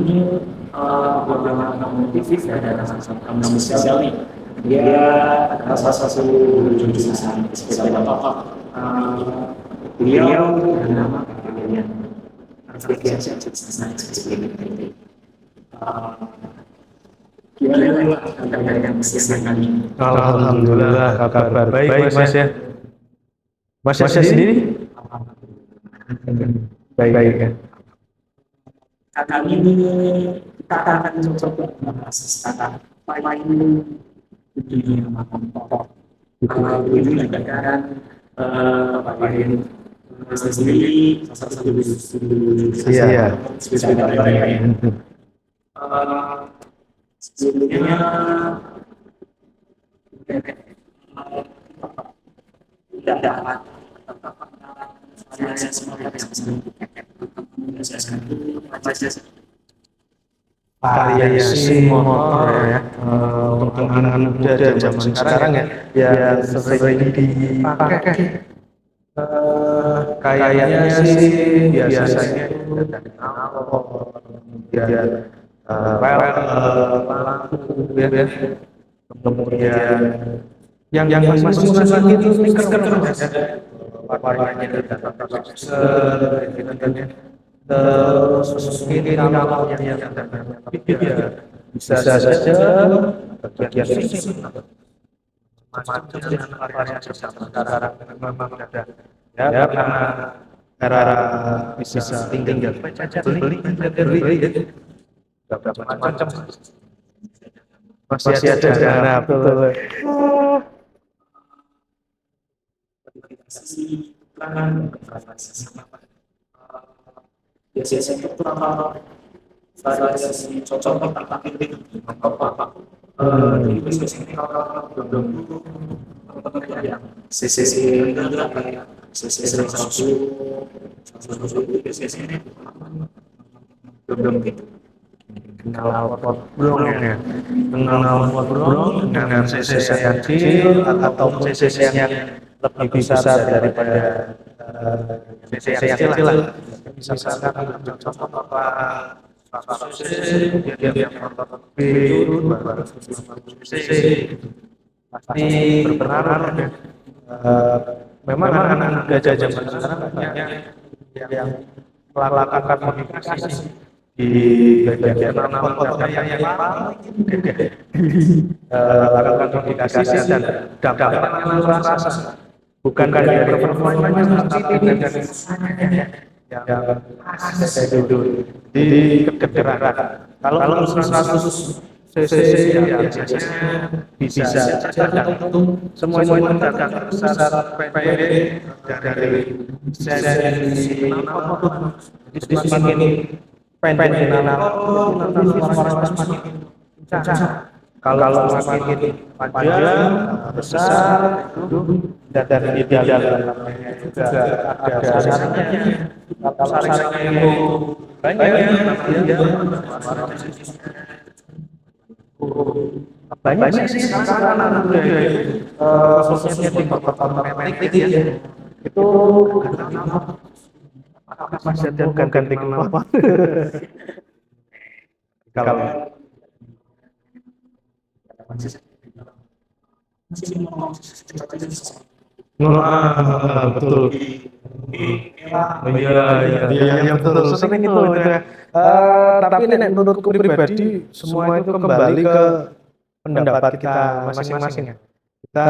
ini bernama motif ya dan kamu spesial nih. Dia adalah salah satu jurusan sepeda bapak. Beliau bernama Kalian Application Science Experience. Gimana Anda yang spesial kali ini? Alhamdulillah kabar baik Mas ya. Mas sendiri? Baik ya. Kali ini kita akan mencoba membahas tentang payung di dunia makan pokok. Ini adalah payung sendiri salah satu Iya. spesial ya. Sebelumnya tidak dapat saya semua Variasi motor ya untuk anak-anak muda zaman sekarang ya sering dipakai. Kayaknya sih biasanya itu dari knalpot, kemudian lampu ya, kemudian yang masih lagi itu stiker Mas ya. Warnanya kita gitu kan ya. Terus ini kalau yang bisa saja bagian fisik macam variasi sekarang memang ada ya karena bisa tinggal beli ya macam-macam masih ada dana betul. Biasanya itu variasi cocok tak pilih apa jadi biasanya kalau belum yang CC kayak CC 100 biasanya belum gitu Knalpot brong ya, knalpot brong dengan cc yang kecil ataupun cc yang lebih besar daripada cc yang kecil lah. Misalkan contoh apa 100 cc dia motor itu 250 cc pasti berpengaruh ya. Memang anak-anak muda zaman sekarang banyak yang melakukan modifikasi di bagian knalpot yang paling gede, lakukan modifikasi dan dampaknya langsung terasa. Bukan dari performanya tapi dari yang ada di kedengaran. Kalau 100 cc ya biasanya bisa tergantung semua tergantung besar pendek dari sesi knalpot. Jadi semakin pendek knalpot nanti suaranya semakin kencang. Kalau semakin panjang besar itu dan di dalamnya juga ada saringannya. Kalau saringannya itu banyak banyak sih sekarang anak muda khususnya di kota-kota metik ya itu masih bukan ganti knalpot. Kalau betul. Iya betul. Sering itu ya. Tapi menurutku pribadi semua itu kembali ke pendapat kita masing-masing ya. Kita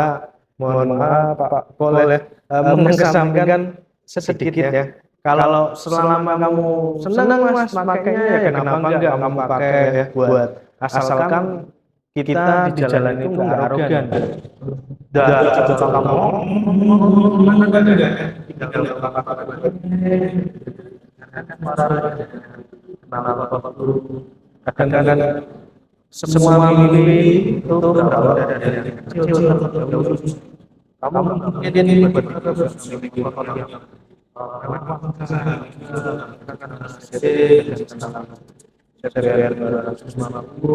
mohon maaf Pak boleh mengesampingkan sedikit ya. Kalau selama kamu senang Mas makanya ya kenapa enggak kamu pakai ya buat asalkan kita di jalan itu enggak arogan. Dan kalau kamu kadang-kadang semua mimpi itu berawal dari yang kecil kamu mungkin ini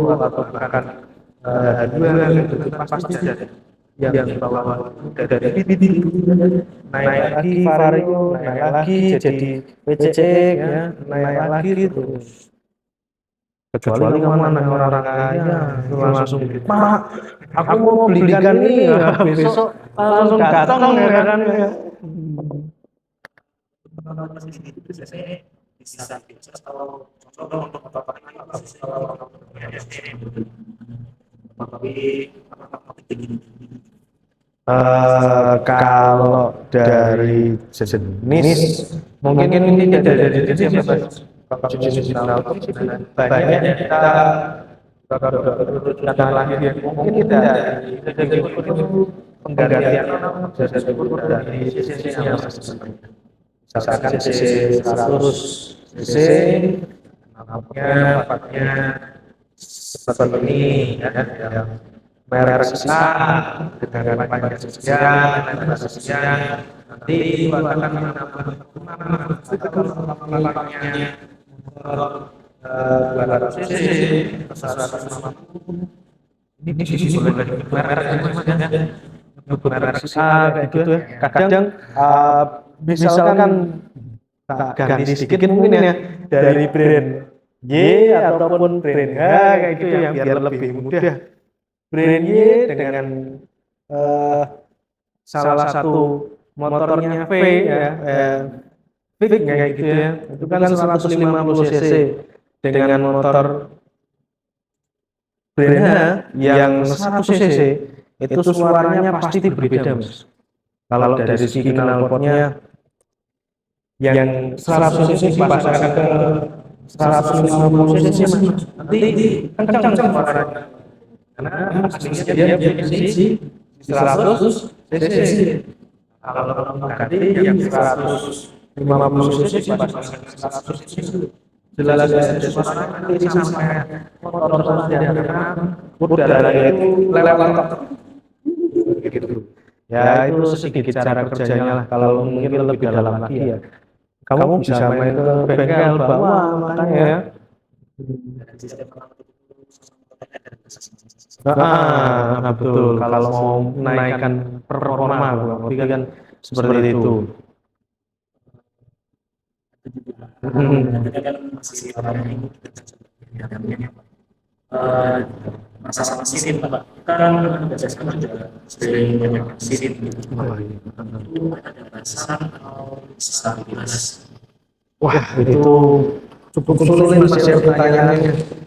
atau bahkan hadiah itu pasti ada yang dibawa dari naik lagi vario, naik lagi jadi WCE ya, naik lagi terus kecuali kamu anak orang kaya itu langsung Pak, aku mau belikan ini ya, besok langsung datang ya kan ya. Itu biasanya bisa kalau contoh untuk Kalau dari jenis mungkin ini dari jenis apa Mas? Jenis knalpot banyak kita kata lagi mungkin kita dari penggantian dari sisi yang misalkan cc 100 cc napaknya seperti ini ya, yang merek A dengan panjang sekian, nanti itu akan menambah lapangnya 200 cc, 150. Ini sisi merek merek A kayak gitu ya. Kadang misalkan tak ganti sedikit mungkin ya dari brand Y ataupun brand H kayak gitu yang biar lebih mudah. Brand Y dengan salah satu motornya V ya, V kayak gitu ya, itu kan 150 cc dengan motor brand H yang 100 cc itu suaranya pasti berbeda Mas. Kalau dari segi knalpotnya yang 100 cc dipasangkan ke 150 cc nanti kencang suaranya. Karena aslinya dia punya sisi 100 cc. Kalau ganti yang 150 cc dipasangkan ke 100 cc jelas ada suara nanti sampai motor saja karena udaranya itu lewat gitu. Ya itu sedikit cara kerjanya lah. Kalau mungkin lebih dalam lagi ya kamu bisa main ke bengkel bawah makanya ya. Betul. Kalau mau menaikkan performa, berarti kan seperti itu. Masalah mesin Pak, kan biasanya juga sering banyak mesin gitu. Itu ada batasan atau bisa bebas? Wah itu cukup sulit Mas ya pertanyaannya.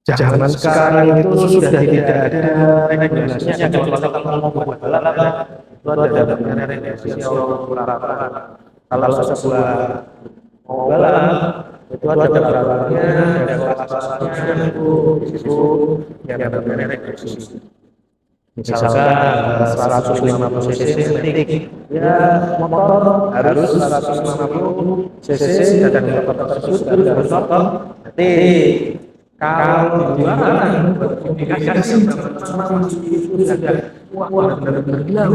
Zaman sekarang itu sudah tidak ada regulasinya. Kalau mau buat balap itu ada regulasi kalau sebuah mau balap itu ada peraturannya, ada kelas-kelasnya itu yang ada regulasi. Misalkan 150 cc detik, ya motor harus 150 cc dan motor tersebut harus motor detik. Kalau jualan dikasih itu sudah wah benar-benar gila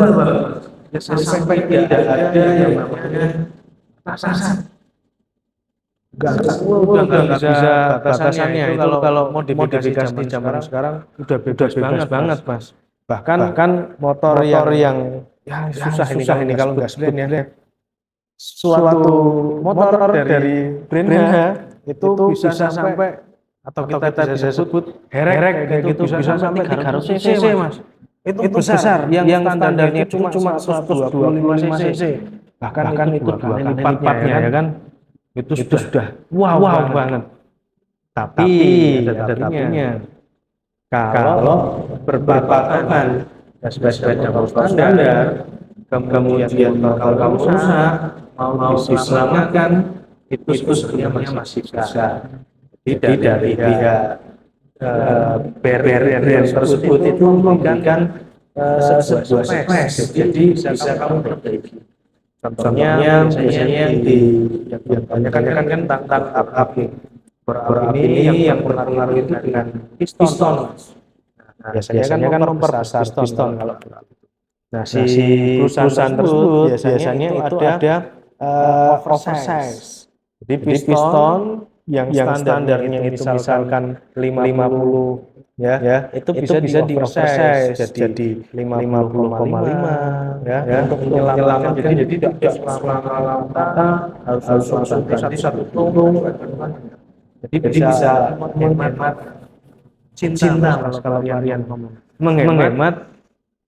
ya, sampai tidak ada yang namanya batasan. Nggak bisa batasannya itu kalau mau dimodifikasi zaman sekarang udah bebas banget Mas. Bahkan motor yang ya susah ini kalau nggak split ya. Suatu motor dari brand H itu bisa sampai atau kita bisa sebut herek kayak gitu bisa sampai 300 cc Mas. Itu besar yang standarnya cuma 125 cc. Bahkan itu dua kali lipatnya ya kan. Itu sudah wow banget. Tapi ada tapinya. Kalau berpatokan sepeda standar, kemudian kalau kamu rusak mau diselamatkan itu sebenarnya masih bisa. Jadi dari pihak brand tersebut itu memberikan sebuah spek, jadi bisa kamu perbaiki. Contohnya biasanya yang banyak kan tentang api ini yang berpengaruh itu dengan piston. Biasanya kan memperbesar piston kalau. Nah si perusahaan tersebut biasanya itu ada oversize. Jadi piston yang standarnya itu misalkan 50 ya itu bisa di oversize jadi 50,5 ya untuk menyelamatkan jadi tidak selama-lamanya harus langsung ganti satu tung Jadi bisa menghemat cinta kalau kalian ngomong. Menghemat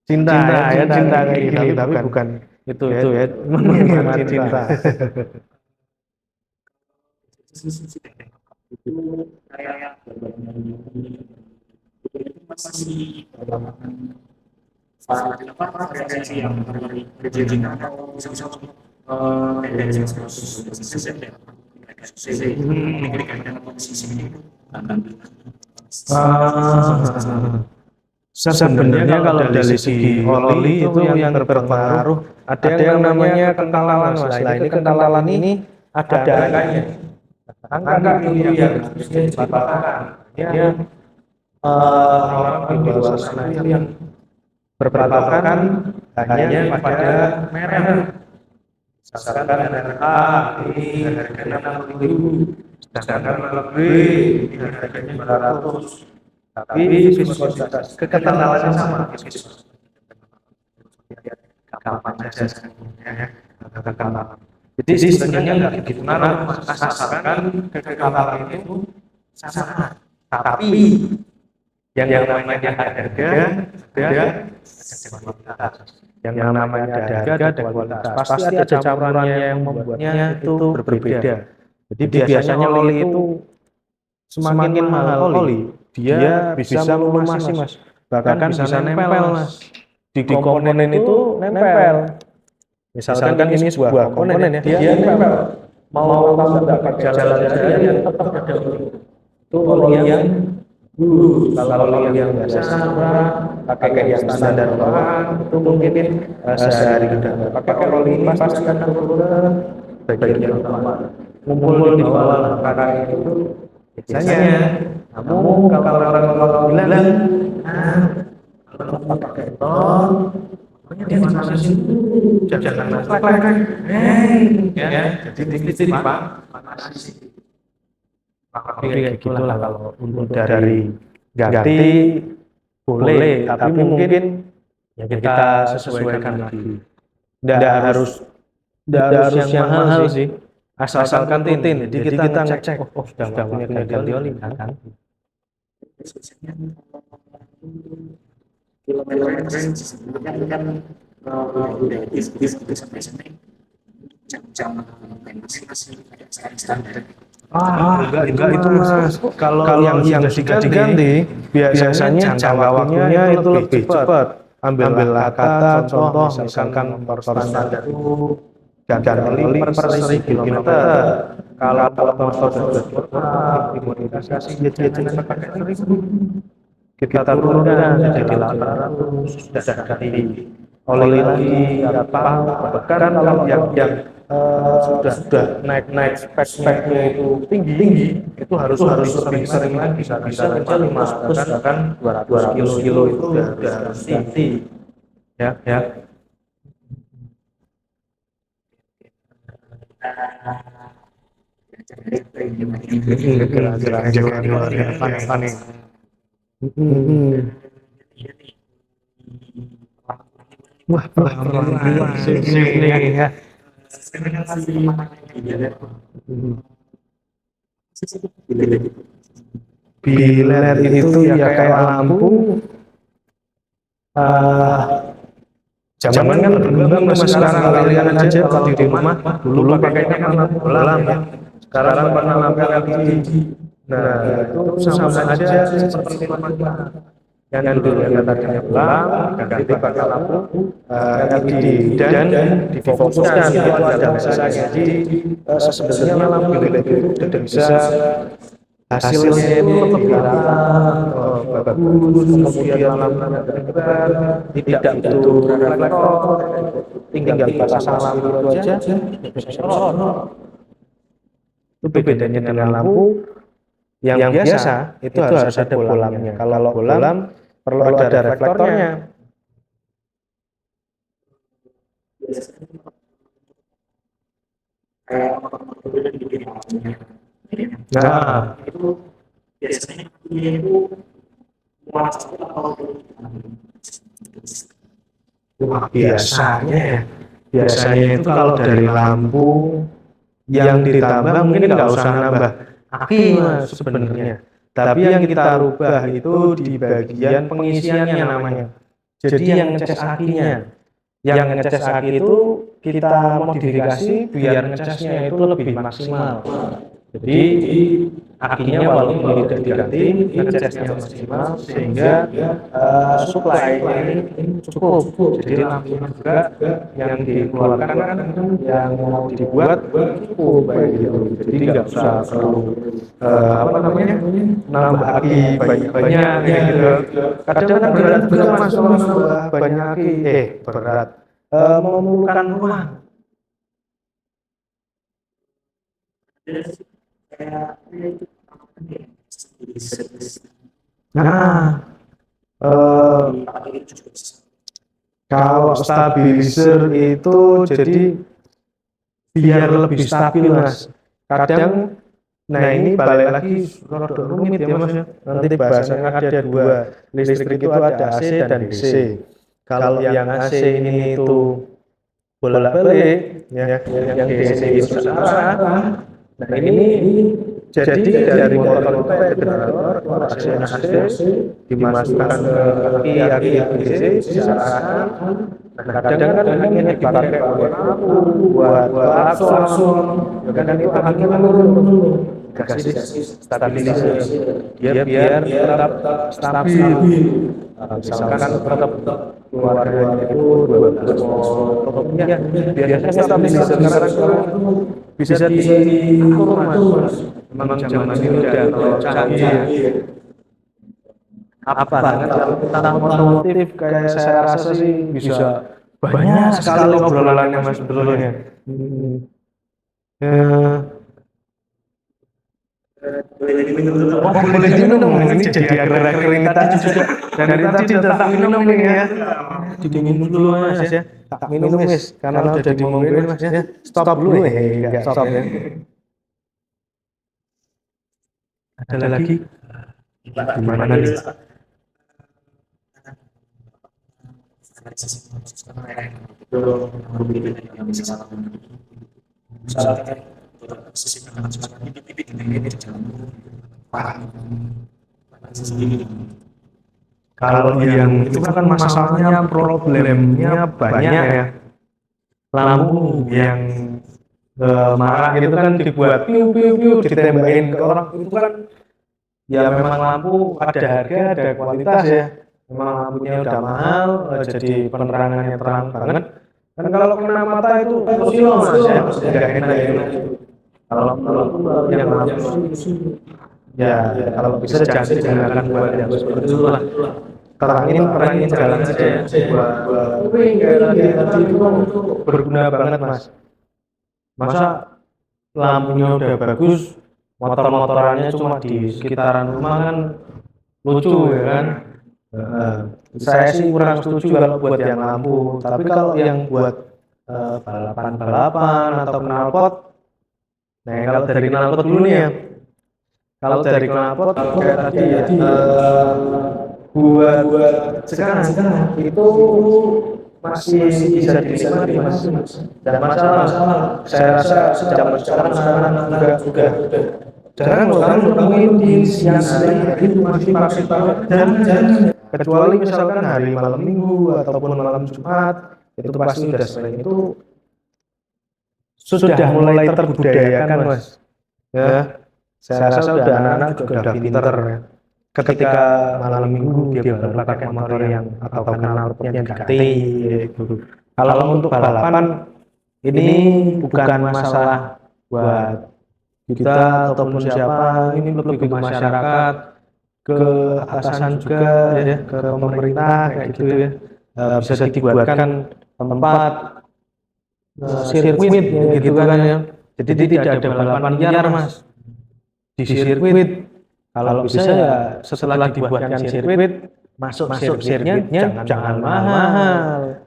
cinta ya cinta kayak gini tapi bukan itu ya menghemat cinta. Itu kayak itu masih variasi yang berjenjang atau bisa dari 100% dan memberikan posisi ini akan sebenarnya kalau dari segi oli itu yang berpengaruh ada yang namanya kentalan mas. Nah ini kentalan ini ada angkanya. Angka itu yang harus dipatahkan. Ya orang di luar sana itu yang berpatokan hanya pada merek. Misalkan merek A ini harganya 60.000, sedangkan merek B ini harganya 200. Tapi viskositas kekentalannya sama. Gampang aja ya. Kekentalan. Jadi sebenarnya nggak begitu ngaruh, asalkan kekentalan itu sama. Tapi yang namanya harga ada kualitas. Yang namanya harga ada kualitas. Pasti ada campurannya yang membuatnya itu berbeda. Jadi biasanya oli itu semakin mahal oli, dia bisa melumasi mas. Bahkan bisa nempel mas. Di komponen itu nempel. Misalkan ini sebuah komponen ya, dia nempel. Mau tambah pakai jalan jari tetap ada oli. Itu oli yang kalau oli yang biasa murah, pakai yang standar bawaan itu mungkin sehari kita pakai oli ini pasti akan turun bagian yang utama ngumpul di bawah karena itu biasanya. Namun kalau orang bilang kalau pakai ton pokoknya dia manasin jangan lek ya jadi dikit pak manasin. Kayak gitulah kalau untuk dari ganti boleh, tapi mungkin ya kita sesuaikan lagi. Tidak harus yang mahal sih, asalkan tintin. Jadi kita ngecek, oh sudah waktunya ganti oli kan. kilometer sebelumnya kan udah itu sampai jam masih ada standar. Enggak itu mas. Kalau yang diganti biasanya jangka waktunya itu lebih cepat. Ambil kata contoh misalkan motor standar itu ganti per 1.000 kilometer. Kalau motor sudah dimodifikasi dia cuma pakai 1.000. Kita turunkan jadi 800 sudah ganti oli lagi apa. Bahkan kalau yang sudah naik spek-speknya itu tinggi itu harus lebih sering lagi bisa aja 500 bahkan 200 kilo itu udah harus ganti ya wah pelan-pelan sini ya. Biler itu ya kayak lampu. Zaman kan berkembang mas, sekarang kalian aja kalau di rumah dulu pakainya kan lampu bolam ya. Sekarang warna lampu LED. Nah itu sama aja seperti lampu yang dulu yang tadinya bolam ganti pakai lampu LED dan difokuskan itu ada mesanya. Jadi sebenarnya lampu LED itu sudah bisa hasilnya itu lebih bagus, kemudian lampunya tidak butuh reflektor, tinggal pasang lampu aja bisa sorot. Itu bedanya dengan lampu yang biasa itu harus ada bolamnya. Kalau bolam perlu ada reflektornya. Nah, itu biasanya itu biasanya itu kalau dari lampu yang ditambah mungkin nggak usah nambah aki mas sebenarnya. Tapi yang kita rubah itu di bagian pengisiannya namanya. Jadi yang ngecas akinya. Yang ngecas aki itu kita modifikasi biar ngecasnya itu lebih maksimal. Jadi akinya walaupun tidak diganti, ngecasnya maksimal sehingga supply-nya ini cukup. Jadi lampunya juga yang dikeluarkan kan yang mau dibuat cukup kayak gitu. Jadi nggak usah perlu apa namanya nambah aki banyak-banyak kayak gitu. Kadang kan berat juga mas kalau nambah banyak aki, berat. Memerlukan ruang. Nah, kalau stabilizer itu jadi biar lebih stabil mas. Kadang, nah ini balik lagi rada rumit ya mas ya. Nanti bahasanya ada dua, listrik itu ada AC dan DC. Kalau yang AC ini itu bolak-balik, ya, yang DC itu searah. Nah ini jadi dari motor itu kayak generator, AC dimasukkan ke aki DC searah. Nah kadang kan ini dipakai buat lampu, buat klakson, ya kan itu akinya kan kasih stabilisasi dia biar tetap stabil. Misalkan tetap keluarnya itu 12 volt, ya biasanya stabilisasi sekarang bisa diatur mas. Memang zaman ini udah canggih. Apa banget tentang otomotif kayak saya rasa sih bisa banyak sekali obrolannya mas sebetulnya. Boleh diminum ini jadi akhir-akhir ini tadi juga dari tadi udah tak minum ini ya. Diminum dulu mas ya. Tak minum mas karena udah dimonggoin mas ya. Stop dulu enggak stop ya. Ada lagi? Gimana nih? Kalau yang itu kan masalahnya problemnya banyak ya. Lampu yang marah itu kan dibuat piu piu piu ditembakin ke orang itu kan ya memang lampu ada harga ada kualitas ya. Memang lampunya udah mahal jadi penerangannya terang banget. Kan kalau kena mata itu kecil mas ya, nggak enak itu. Kalau yang lampu ya kalau bisa jangan digunakan buat yang seperti itu lah. Terangin jalan aja ya buat tadi itu kan berguna banget mas. Masa lampunya udah bagus, motor-motorannya cuma di sekitaran rumah kan lucu ya kan. Saya sih kurang setuju kalau buat yang lampu, tapi kalau yang buat balapan atau knalpot, nah kalau dari knalpot dulu nih ya, kalau dari knalpot kayak tadi ya, buat sekarang itu masih bisa dinikmati mas, dan masalah saya rasa zaman sekarang juga jarang orang nemuin di siang hari itu masih pakai dan kecuali misalkan hari malam minggu ataupun malam Jumat itu pasti udah sering itu sudah mulai terbudayakan mas ya. Saya rasa udah anak-anak juga udah pinter ya. Ketika malam minggu dia baru pakai motor yang atau knalpotnya diganti gitu. Kalau untuk balapan ini bukan masalah buat kita ataupun siapa, ini lebih ke masyarakat, ke atasan juga ya, ke pemerintah kayak gitu ya. Bisa dibuatkan tempat sirkuit gitu kan ya. Jadi tidak ada balapan liar mas di sirkuit. Kalau bisa ya setelah dibuatkan sirkuit masuk sirkuitnya jangan mahal.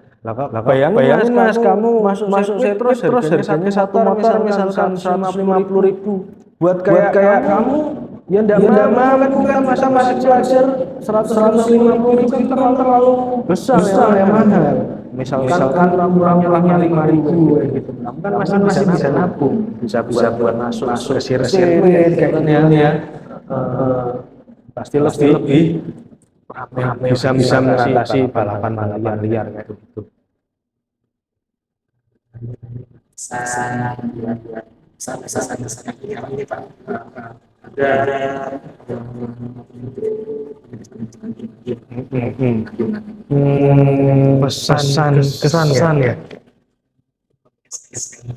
Bayangin mas kamu masuk sirkuit terus harganya satu motor misalkan 150.000 buat kayak kamu ya enggak mampu kan masa masih belajar 150.000 kan terlalu besar ya mahal. misalkan kurang-kurangnya 5.000 kayak gitu, kamu kan masih bisa nabung, bisa buat masuk ke sirkuit kayak gini ya. Pasti lebih bisa mengatasi balapan liar kayak gitu. Pesan ini Pak, ada Pesan kesan ya.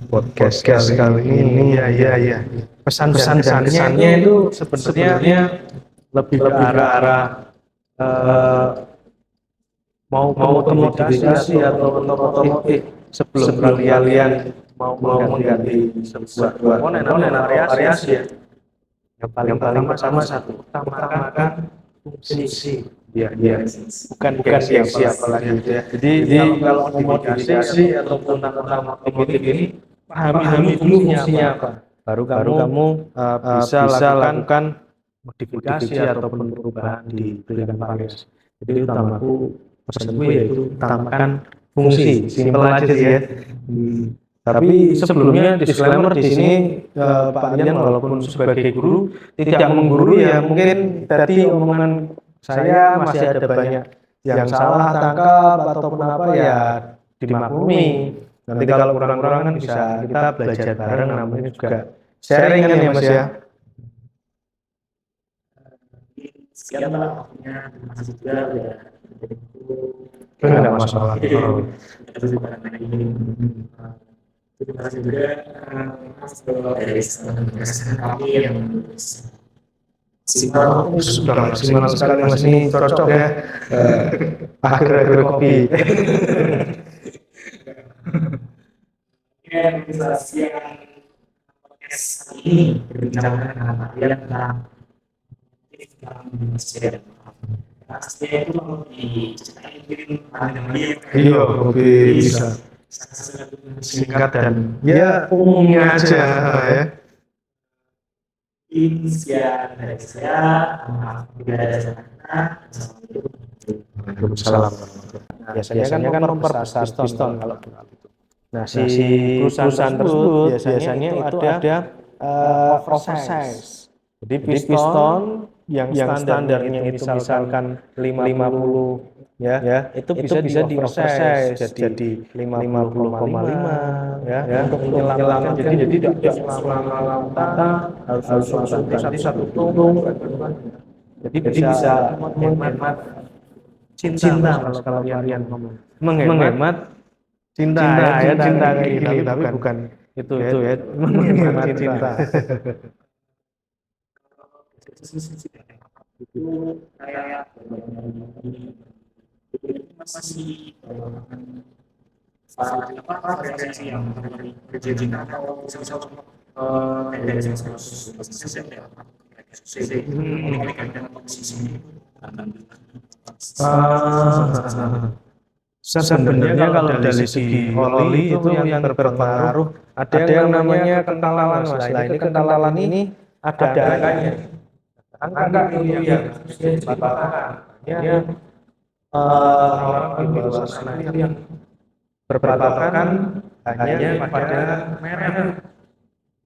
Podcast kali ini ya. Pesan kesannya itu sebenarnya lebih ke arah mau modifikasi atau otomotif sebelum kalian mau mengganti sebuah komponen atau variasi ya. Yang paling pertama satu, utamakan fungsi. Ya. Bukan siapa lagi gitu ya. Jadi kalau modifikasi ataupun otomotif ini pahami dulu fungsinya apa. Baru kamu bisa lakukan modifikasi ataupun perubahan di pilihan variasi. Jadi utamaku pesanku yaitu utamakan fungsi, simpel aja sih ya. Tapi sebelumnya disclaimer di sini Pak Ian walaupun sebagai guru tidak menggurui ya, mungkin tadi omongan saya masih ada banyak yang salah tangkap ataupun apa ya dimaklumi. Nanti kalau kurang-kurang kan bisa kita belajar bareng, namanya juga sharing kan ya Mas ya. sekian Pak waktunya, terima kasih juga ya. Enggak masalah. Terima kasih juga dari kami yang sudah maksimal sekali Mas, ini cocok ya. Akhir-akhir kopi. Organisasi yang podcast ini berbicara dengan kalian tentang masjid. Masjid itu mau diceritain mungkin Iya, kopi bisa singkat dan ya umumnya aja ya. Sekian dari saya, tidak ada catatan. Waalaikumsalam. Biasanya kan memperbesar piston kalau gitu. Nah, si perusahaan tersebut biasanya itu ada oversize. Jadi piston yang standarnya itu misalkan 50 ya, itu bisa di oversize jadi 50,5 ya untuk menyelamatkan jadi tidak selama lautan harus satu tung. Jadi bisa menghemat cinta kalau kalian menghemat cinta ya cinta kayak gini, tapi bukan itu ya menghemat cinta. Itu kayak masih variasi yang berjenis atau misal dari yang sebenarnya kalau dari segi oli itu yang berpengaruh ada yang namanya kentalan Mas. Nah, ini kentalan ini ada angkanya. Angka itu yang dipatahkan. Ya, orang di luar sana itu yang berpatokan hanya pada merek.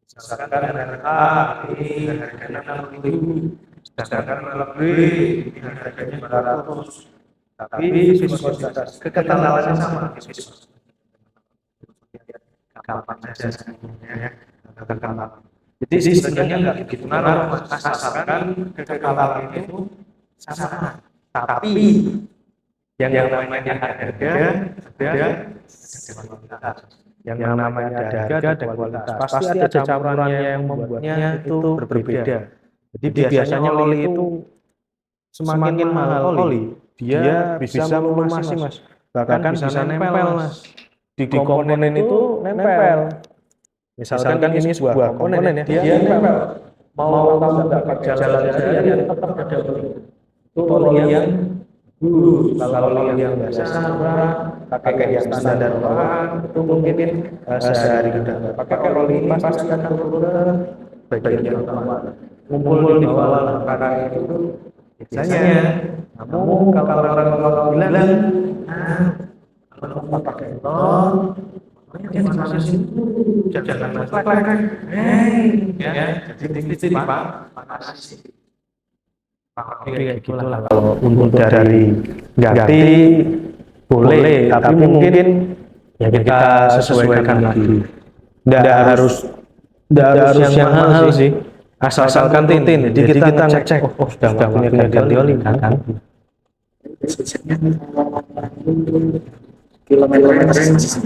Misalkan merek A ini harganya 60.000, sedangkan merek B ini harganya 200. Tapi viskositas kekentalannya sama. Kapan saja sebenarnya kekentalan. Jadi sebenarnya nggak begitu ngaruh, asalkan kekentalan itu sama. Tapi yang namanya harga ada kualitas. Yang namanya harga ada kualitas. Pasti ada campurannya yang membuatnya itu berbeda. Jadi biasanya oli itu semakin mahal oli, dia bisa melumasi Mas. Bahkan bisa nempel Mas. Di komponen itu nempel. Misalkan ini sebuah komponen ya, dia nempel. Mau nggak jalan ya tetap ada oli. Itu oli yang dulu, kalau oli yang biasa pakai yang standar ruangan itu mungkin sehari udah pakai oli ini pasti akan turun bagian bawah, ngumpul di bawah karena itu biasanya. Namun kalau orang bilang kalau pakai tol dia manasin jangan lek ya jadi titik Pak manasi kayak gitulah kalau untuk dari ganti boleh tapi mungkin ya kita sesuaikan lagi nggak harus yang mahal sih asalkan tintin jadi kita ngecek sudah waktunya ganti oli kan biasanya kilometernya masih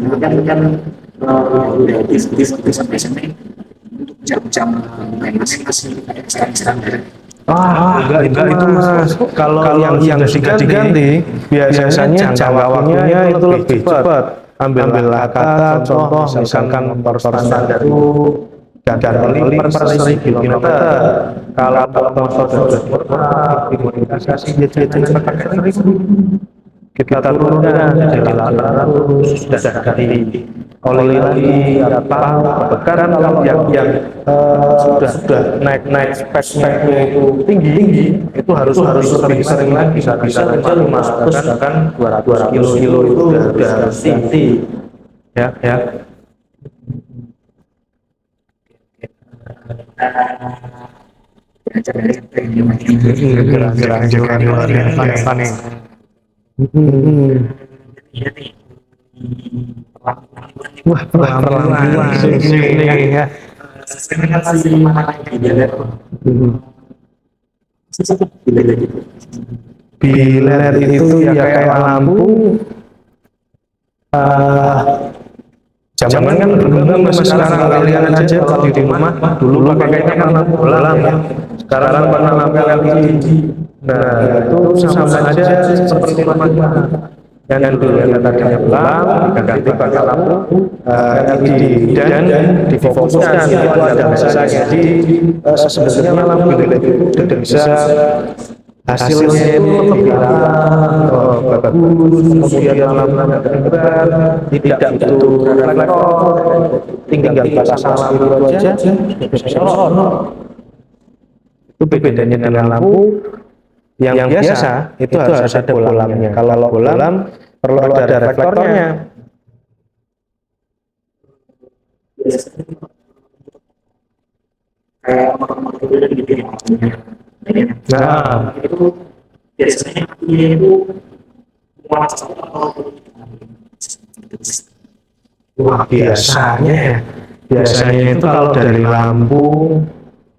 kan udah aktif sampai sini untuk jam-jam masing-masing sekarang enggak itu mas. Kalau yang diganti biasanya jangka waktunya itu lebih cepat. Ambillah kata contoh misalkan motor standar itu ganti oli per 1.000 kilometer. Kalau motor sudah dimodifikasi jadi pakai 1.000 kita turunkan jadi 800 sudah ganti oli lagi apa bahkan kalau yang sudah naik speknya itu tinggi itu harus lebih sering lagi bisa 500 bahkan 200 kilo itu sudah harus tinggi ya gerang panen wah perlahan ya biler itu ya kayak lampu zaman kan berkembang masih sekarang kalian aja kalau di rumah dulu pakainya kan lampu bolam ya sekarang warna lampu LED nah itu sama aja seperti rumah yang dulu yang tadinya bolam diganti pakai lampu LED dan difokuskan itu ada sisanya jadi sebenarnya lampu LED itu sudah bisa hasilnya itu lebih bagus kemudian lampunya terang tidak butuh reflektor tinggal pasang lampu aja bisa nyala itu bedanya dengan lampu yang biasa itu harus ada bolamnya kalau bolam perlu ada reflektornya nah itu biasanya itu wah biasanya itu kalau dari lampu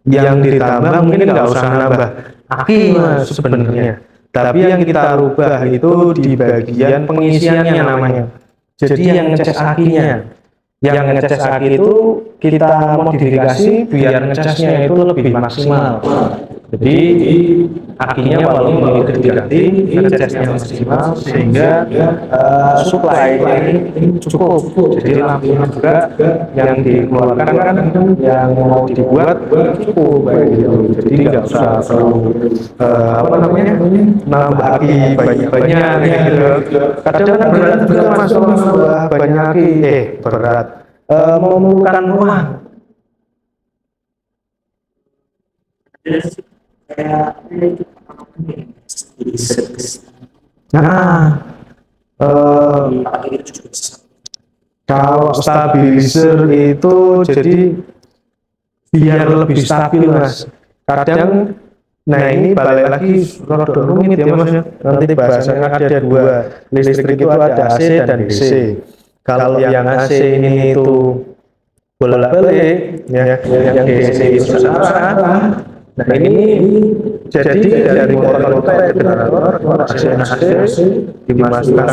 yang ditambah mungkin nggak usah nambah aki mas sebenarnya tapi yang kita rubah itu di bagian pengisiannya namanya jadi yang ngecas akinya yang ngecas aki itu kita modifikasi biar ngecasnya itu lebih maksimal jadi akinya walaupun itu diganti ngecasnya maksimal sehingga supply ini cukup jadi lampunya juga yang dikeluarkan kan yang mau dibuat cukup gitu jadi nggak usah perlu apa namanya nambah aki banyak gitu kadang kan berat mas nambah banyak aki berat memerlukan uang nah kalau stabilizer itu jadi biar lebih stabil mas kadang nah ini balik lagi rodok rumit ya mas nanti bahasanya ada dua listrik itu ada AC dan DC kalau yang AC ini itu bolak-balik ya yang DC itu searah nah ini jadi dari motor generator AC dimasukkan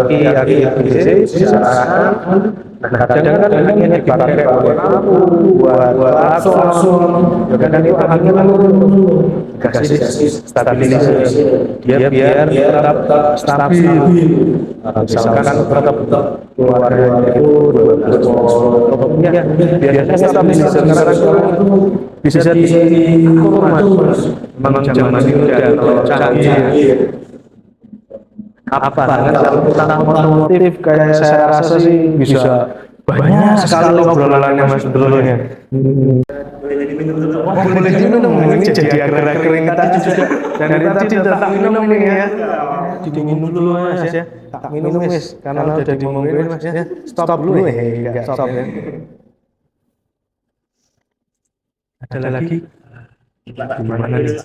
ke aki DC diarahkan nah kadang kan ini dipakai lampu buat klakson kadang itu anginnya kasih stabilizer dia biar tetap stabil misalkan tetap keluarnya itu 12 volt ya biasanya stabilizer sekarang bisa diukur mas memang zaman ini udah terlalu canggih apa tentang otomotif kayak saya rasa sih bisa banyak sekali obrolannya mas sebelumnya boleh diminum ini jadi akhir-akhir yang tadi juga dari tadi tentang minum ini ya diminum dulu mas ya, tak minum mas, karena udah dimonggoin mas ya, stop dulu enggak stop ya. Ada lagi gimana nih?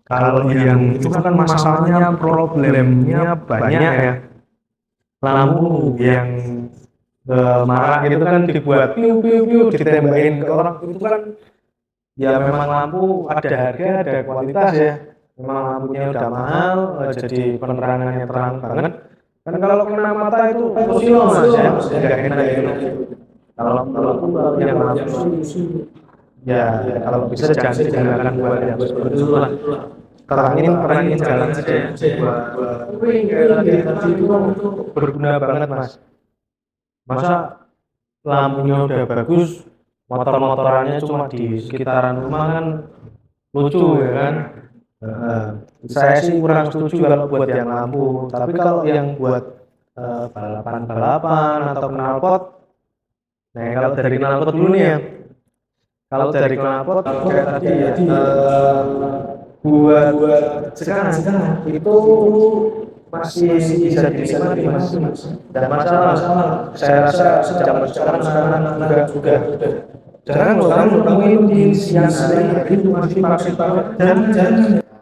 Kalau yang itu kan masalahnya problemnya banyak ya. Lampu yang marah itu kan dibuat piu piu piu ditembakin ke orang itu kan ya memang lampu ada harga ada kualitas ya. Memang lampunya udah mahal jadi penerangannya terang banget. Kan kalau kena mata itu pusing mas ya, nggak enak itu. Kalau yang lampu ya kalau bisa jangan digunakan buat yang seperti itu lah. Terangin jalan aja buat tadi itu kan berguna banget mas. Masa lampunya udah bagus, motor-motorannya cuma di sekitaran rumah kan lucu ya kan. Saya sih kurang setuju kalau buat yang lampu, tapi kalau yang buat balapan-balapan atau knalpot, nah kalau dari knalpot dulu nih ya, kalau dari knalpot kayak tadi ya, buat sekarang itu masih bisa dinikmati mas, dan masalah saya rasa zaman sekarang juga jarang loh kan nemuin di siang hari itu masih pakai dan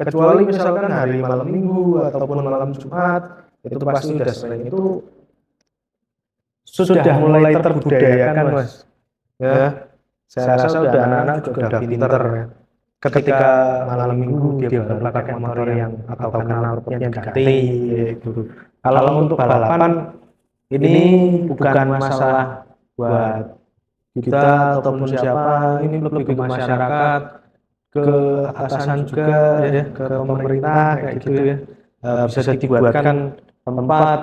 kecuali misalkan hari malam minggu ataupun malam Jumat itu pasti udah sering itu sudah mulai terbudayakan mas ya. Saya rasa udah anak-anak juga udah pinter ya. Ketika malam minggu dia baru pakai motor yang atau knalpotnya diganti gitu. Kalau untuk balapan ini bukan masalah buat kita ataupun siapa, ini lebih ke masyarakat, ke atasan juga ya, ke pemerintah kayak gitu ya. Bisa dibuatkan tempat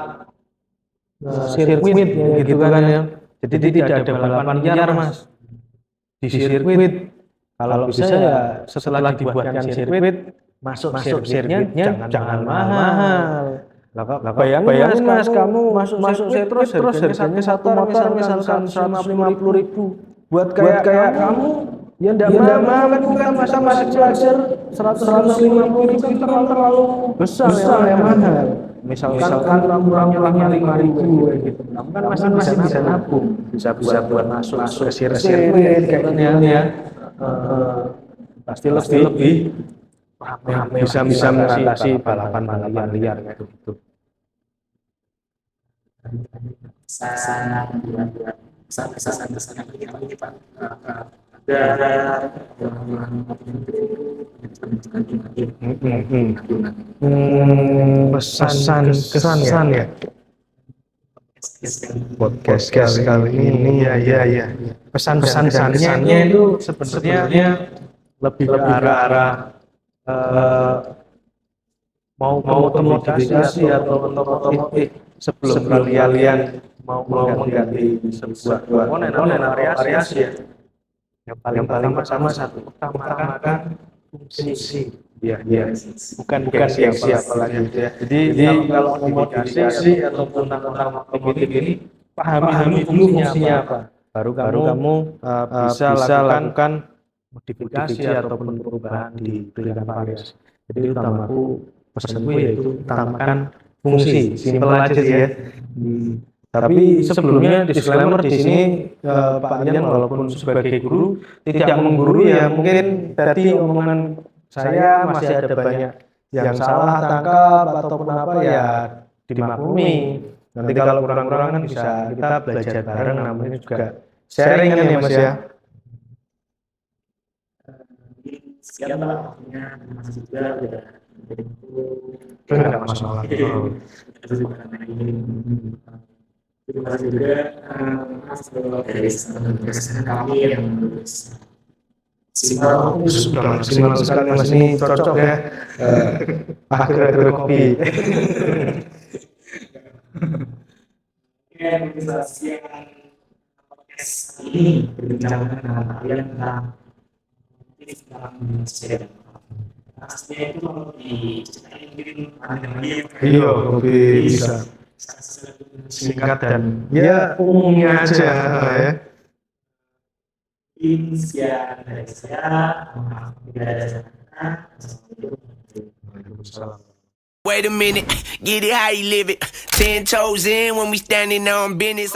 sirkuit gitu kan ya. Jadi tidak ada balapan liar mas di sirkuit. Kalau bisa ya setelah dibuatkan sirkuit, masuk sirkuitnya jangan mahal. Bayangin mas, kamu masuk sirkuit terus harganya satu motor misalkan 150.000. Buat kayak kamu, ya enggak mahal kan, bukan masa masih pelajar 150.000 itu terlalu besar ya mahal. Misalkan kurangnya 5.000 gitu. Kamu kan masih bisa nabung, bisa buat masuk ke sirkuit kayak gini ya. Pasti lebih ramai, bisa mengatasi balapan liar kayak gitu. Pesan ini Pak, ada pesan kesan ya. Podcast kali ini ya. Pesan kesannya itu sebenarnya lebih ke arah mau modifikasi atau sebelum kalian mau mengganti sebuah komponen atau variasi ya. Yang paling pertama satu, utamakan fungsi. Ya. Bukan siapa lagi ya. Jadi kalau modifikasi ataupun motif ini pahami dulu fungsinya apa. Baru kamu bisa lakukan modifikasi ataupun perubahan di pilihan variasi. Jadi utamaku pesanku yaitu utamakan fungsi, simpel aja sih ya. Tapi sebelumnya disclaimer di sini Pak Ian walaupun sebagai guru tidak menggurui ya, mungkin tadi omongan saya masih ada banyak yang salah tangkap ataupun apa ya dimaklumi. Nanti kalau kurang-kurang kan bisa kita belajar bareng, namanya juga sharing kan ya Mas ya. sekian lah waktunya, masih juga udah Enggak masalah. Terima kasih juga dari kesan kami yang sudah maksimal sekali Mas, ini cocok ya. Akhir-akhir kopi. Ini berbincang dengan kalian tentang pastinya itu kalau diceritain mungkin lebih Iya, lebih bisa singkat dan ya umumnya aja ya. Insia dari saya, tidak ada Waalaikumsalam. Wait a minute, get it how you live it. 10 toes in when we standing on business.